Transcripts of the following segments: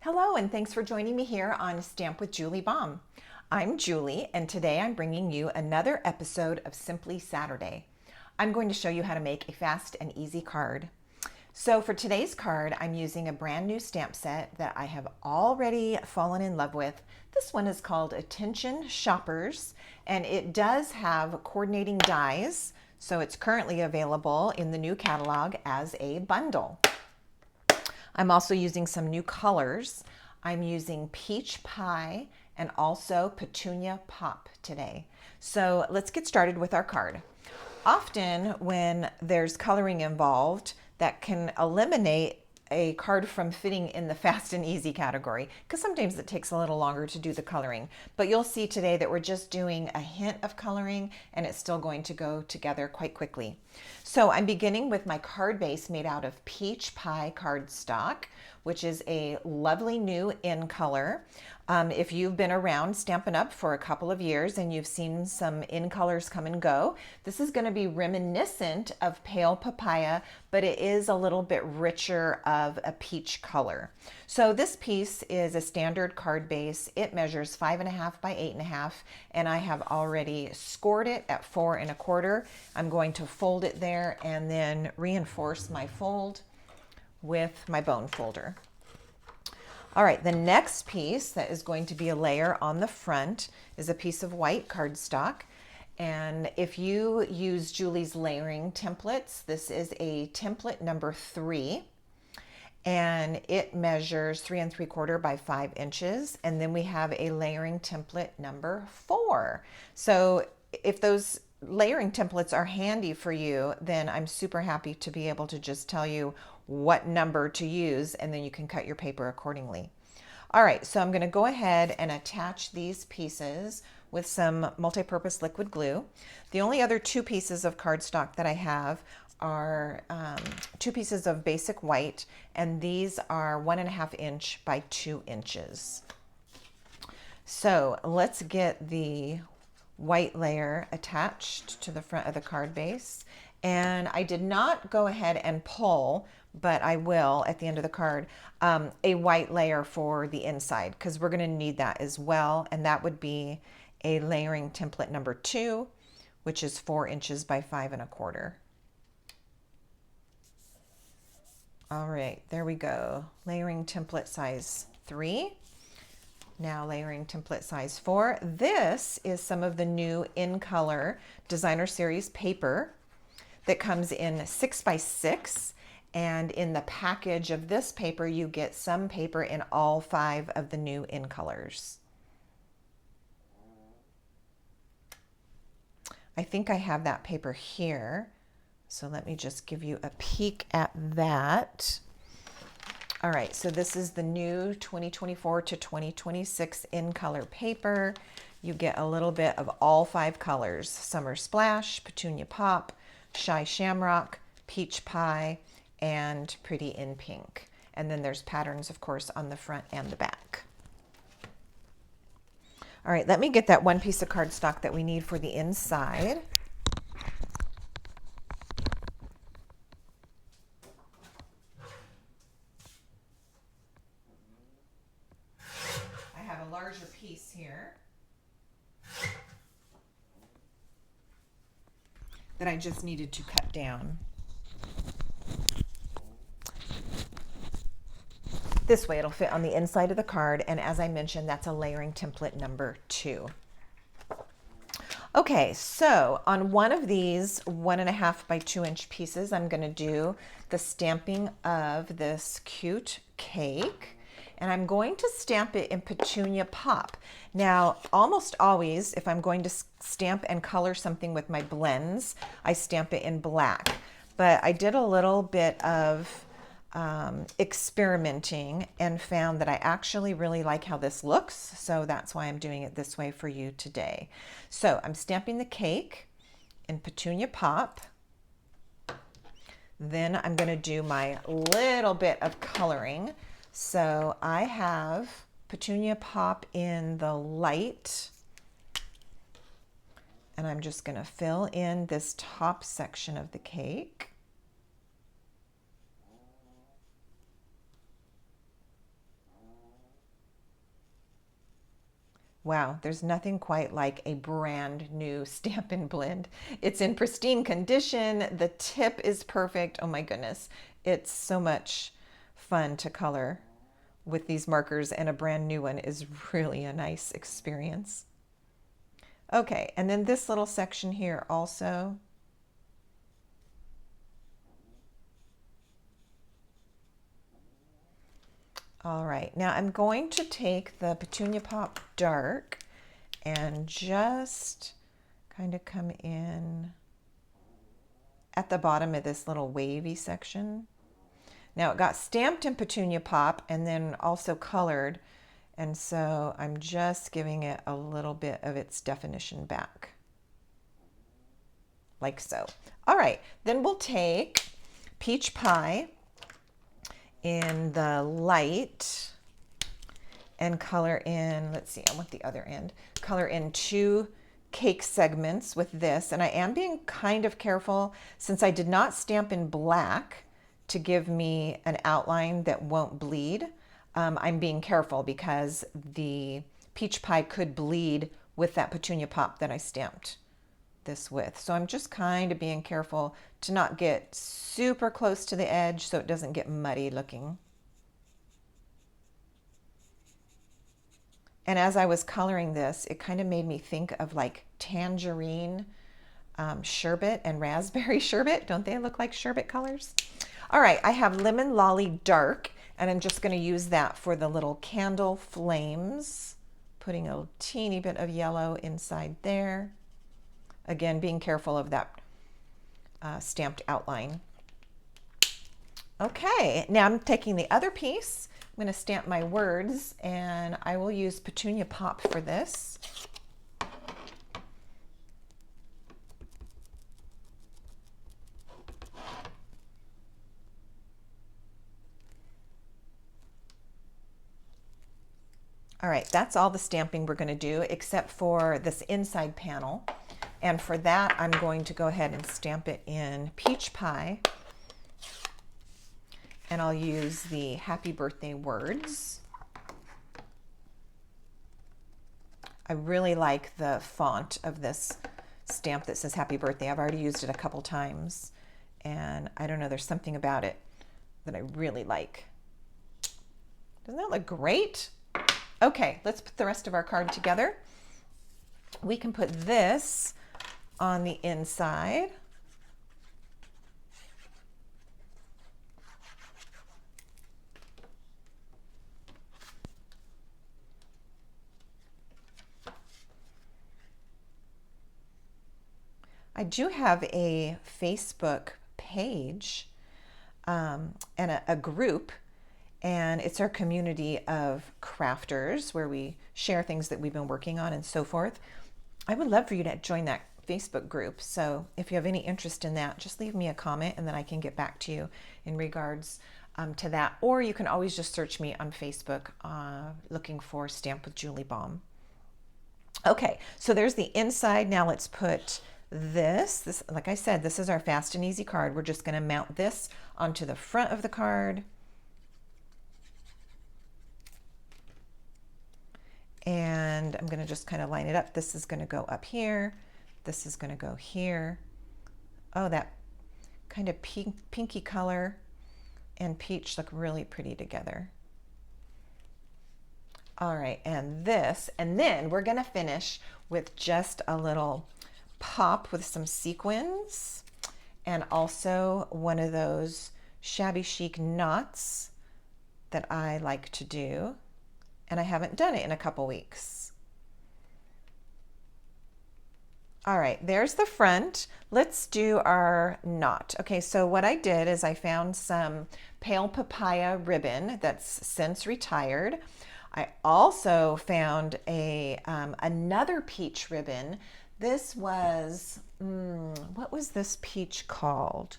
Hello, and thanks for joining me here on Stamp with Julie Baum. I'm Julie, and today I'm bringing you another episode of Simply Saturday. I'm going to show you how to make a fast and easy card. So for today's card, I'm using a brand new stamp set that I have already fallen in love with. This one is called Attention Shoppers, and it does have coordinating dies, so it's currently available in the new catalog as a bundle. I'm also using some new colors. I'm using Peach Pie and also Petunia Pop today. So let's get started with our card. Often when there's coloring involved, that can eliminate a card from fitting in the fast and easy category, because sometimes it takes a little longer to do the coloring. But you'll see today that we're just doing a hint of coloring and it's still going to go together quite quickly. So I'm beginning with my card base made out of Peach Pie cardstock, which is a lovely new in color. If you've been around Stampin' Up! For a couple of years and you've seen some in colors come and go, this is going to be reminiscent of Pale Papaya, but it is a little bit richer of a peach color. So this piece is a standard card base. It measures 5.5 by 8.5, and I have already scored it at 4 1/4. I'm going to fold it there and then reinforce my fold with my bone folder. All right, the next piece that is going to be a layer on the front is a piece of white cardstock. And if you use Julie's layering templates, this is a template number 3. And it measures 3 3/4 by 5 inches. And then we have a layering template number 4. So if those layering templates are handy for you, then I'm super happy to be able to just tell you what number to use, and then you can cut your paper accordingly. All right, so I'm going to go ahead and attach these pieces with some multi-purpose liquid glue. The only other 2 pieces of cardstock that I have are 2 pieces of basic white, and these are 1.5 inch by 2 inches. So let's get the white layer attached to the front of the card base. And I did not go ahead and pull, but I will at the end of the card, a white layer for the inside, because we're going to need that as well. And that would be a layering template number 2, which is 4 inches by 5 1/4. All right, there we go. Layering template size 3. Now layering template size 4. This is some of the new in color designer series paper that comes in 6 by 6. And in the package of this paper, you get some paper in all 5 of the new in colors. I think I have that paper here. So let me just give you a peek at that. All right, so this is the new 2024 to 2026 in color paper. You get a little bit of all 5 colors: Summer Splash, Petunia Pop, Shy Shamrock, Peach Pie, and Pretty in Pink. And then there's patterns, of course, on the front and the back. All right, let me get that one piece of cardstock that we need for the inside. I have a larger piece here that I just needed to cut down. This way it'll fit on the inside of the card, and as I mentioned, that's a layering template number 2. Okay, so on one of these 1.5 by 2 inch pieces, I'm going to do the stamping of this cute cake, and I'm going to stamp it in Petunia Pop. Now, almost always, if I'm going to stamp and color something with my blends, I stamp it in black. But I did a little bit of experimenting and found that I actually really like how this looks. So that's why I'm doing it this way for you today. So I'm stamping the cake in Petunia Pop. Then I'm going to do my little bit of coloring. So I have Petunia Pop in the light, and I'm just going to fill in this top section of the cake. Wow, there's nothing quite like a brand new Stampin' Blend. It's in pristine condition. The tip is perfect. Oh my goodness. It's so much fun to color with these markers, and a brand new one is really a nice experience. Okay, and then this little section here also. All right, now I'm going to take the Petunia Pop Dark and just kind of come in at the bottom of this little wavy section. Now it got stamped in Petunia Pop and then also colored, and so I'm just giving it a little bit of its definition back, like so. All right, then we'll take Peach Pie in the light and color in, let's see, I want the other end, color in 2 cake segments with this. And I am being kind of careful since I did not stamp in black to give me an outline that won't bleed. I'm being careful because the Peach Pie could bleed with that Petunia Pop that I stamped this with. So I'm just kind of being careful to not get super close to the edge so it doesn't get muddy looking. And as I was coloring this, it kind of made me think of like tangerine sherbet and raspberry sherbet. Don't they look like sherbet colors? All right, I have Lemon Lolly Dark, and I'm just going to use that for the little candle flames, putting a teeny bit of yellow inside there. Again, being careful of that stamped outline. Okay, now I'm taking the other piece. I'm going to stamp my words, and I will use Petunia Pop for this. All right, that's all the stamping we're going to do except for this inside panel. And for that, I'm going to go ahead and stamp it in Peach Pie. And I'll use the Happy Birthday words. I really like the font of this stamp that says Happy Birthday. I've already used it a couple times, and I don't know, there's something about it that I really like. Doesn't that look great? Okay, let's put the rest of our card together. We can put this on the inside. I do have a Facebook page and a group, and it's our community of crafters where we share things that we've been working on and so forth. I would love for you to join that Facebook group. So if you have any interest in that, just leave me a comment and then I can get back to you in regards to that. Or you can always just search me on Facebook looking for Stamp with Julie Baum. Okay, so there's the inside. Now let's put this, like I said, this is our fast and easy card. We're just going to mount this onto the front of the card. And I'm going to just kind of line it up. This is going to go up here. This is going to go here. Oh, that kind of pinky color and peach look really pretty together. All right, and this, and then we're going to finish with just a little pop with some sequins and also one of those shabby chic knots that I like to do. And I haven't done it in a couple weeks. All right, there's the front. Let's do our knot. Okay, so what I did is I found some pale papaya ribbon that's since retired. I also found a another peach ribbon. This was, what was this peach called?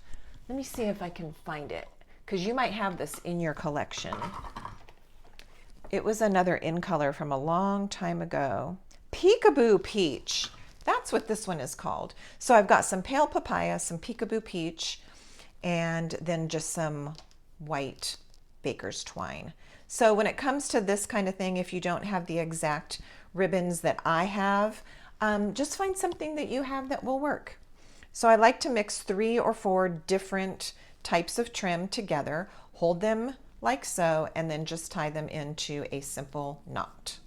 Let me see if I can find it, because you might have this in your collection. It was another in color from a long time ago. Peekaboo Peach. That's what this one is called. So I've got some pale papaya, some Peekaboo Peach, and then just some white baker's twine. So when it comes to this kind of thing, if you don't have the exact ribbons that I have, just find something that you have that will work. So I like to mix 3 or 4 different types of trim together, hold them like so, and then just tie them into a simple knot.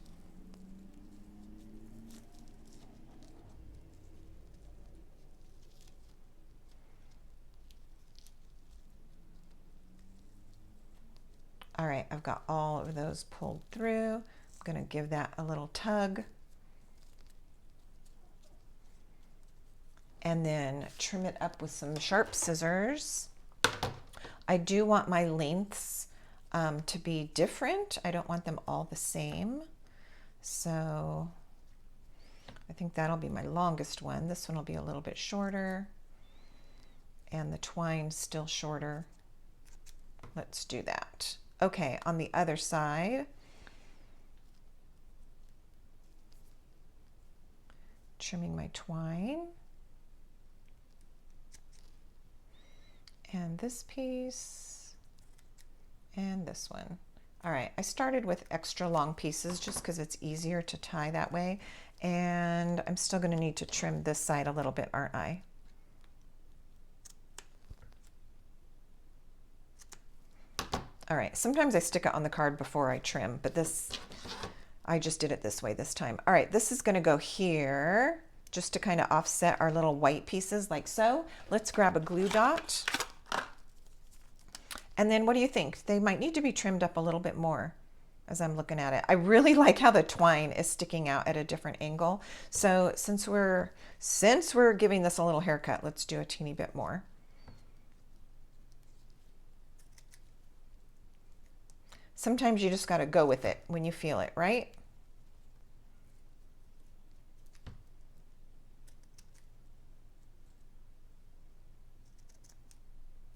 All right, I've got all of those pulled through. I'm gonna give that a little tug. And then trim it up with some sharp scissors. I do want my lengths to be different. I don't want them all the same. So I think that'll be my longest one. This one will be a little bit shorter, and the twine's still shorter. Let's do that. Okay, on the other side, trimming my twine. And this piece, and this one. All right, I started with extra long pieces just because it's easier to tie that way. And I'm still gonna need to trim this side a little bit, aren't I? All right, sometimes I stick it on the card before I trim, but this, I just did it this way this time. All right, this is gonna go here just to kind of offset our little white pieces like so. Let's grab a glue dot. And then what do you think? They might need to be trimmed up a little bit more as I'm looking at it. I really like how the twine is sticking out at a different angle. So since we're giving this a little haircut, let's do a teeny bit more. Sometimes you just got to go with it when you feel it, right?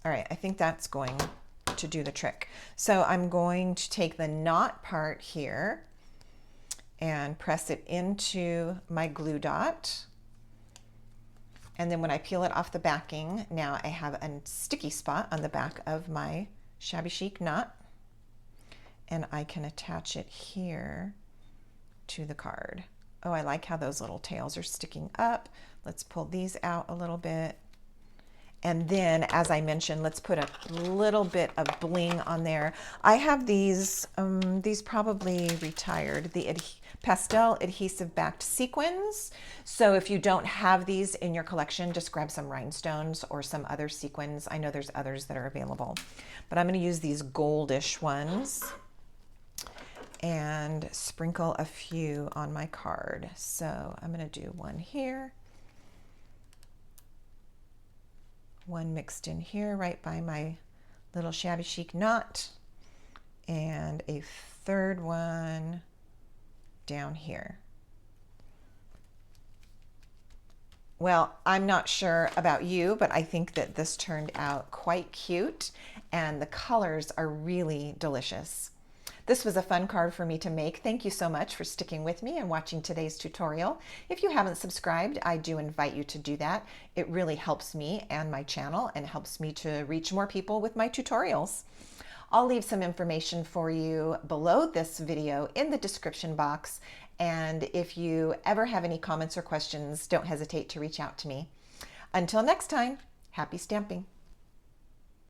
All right, I think that's going to do the trick. So I'm going to take the knot part here and press it into my glue dot. And then when I peel it off the backing, now I have a sticky spot on the back of my shabby chic knot. And I can attach it here to the card. Oh, I like how those little tails are sticking up. Let's pull these out a little bit. And then, as I mentioned, let's put a little bit of bling on there. I have these probably retired, the pastel adhesive backed sequins. So if you don't have these in your collection, just grab some rhinestones or some other sequins. I know there's others that are available, but I'm gonna use these goldish ones and sprinkle a few on my card. So I'm gonna do one here, one mixed in here right by my little shabby chic knot, and a third one down here. Well, I'm not sure about you, but I think that this turned out quite cute, and the colors are really delicious. This was a fun card for me to make. Thank you so much for sticking with me and watching today's tutorial. If you haven't subscribed, I do invite you to do that. It really helps me and my channel and helps me to reach more people with my tutorials. I'll leave some information for you below this video in the description box. And if you ever have any comments or questions, don't hesitate to reach out to me. Until next time, happy stamping.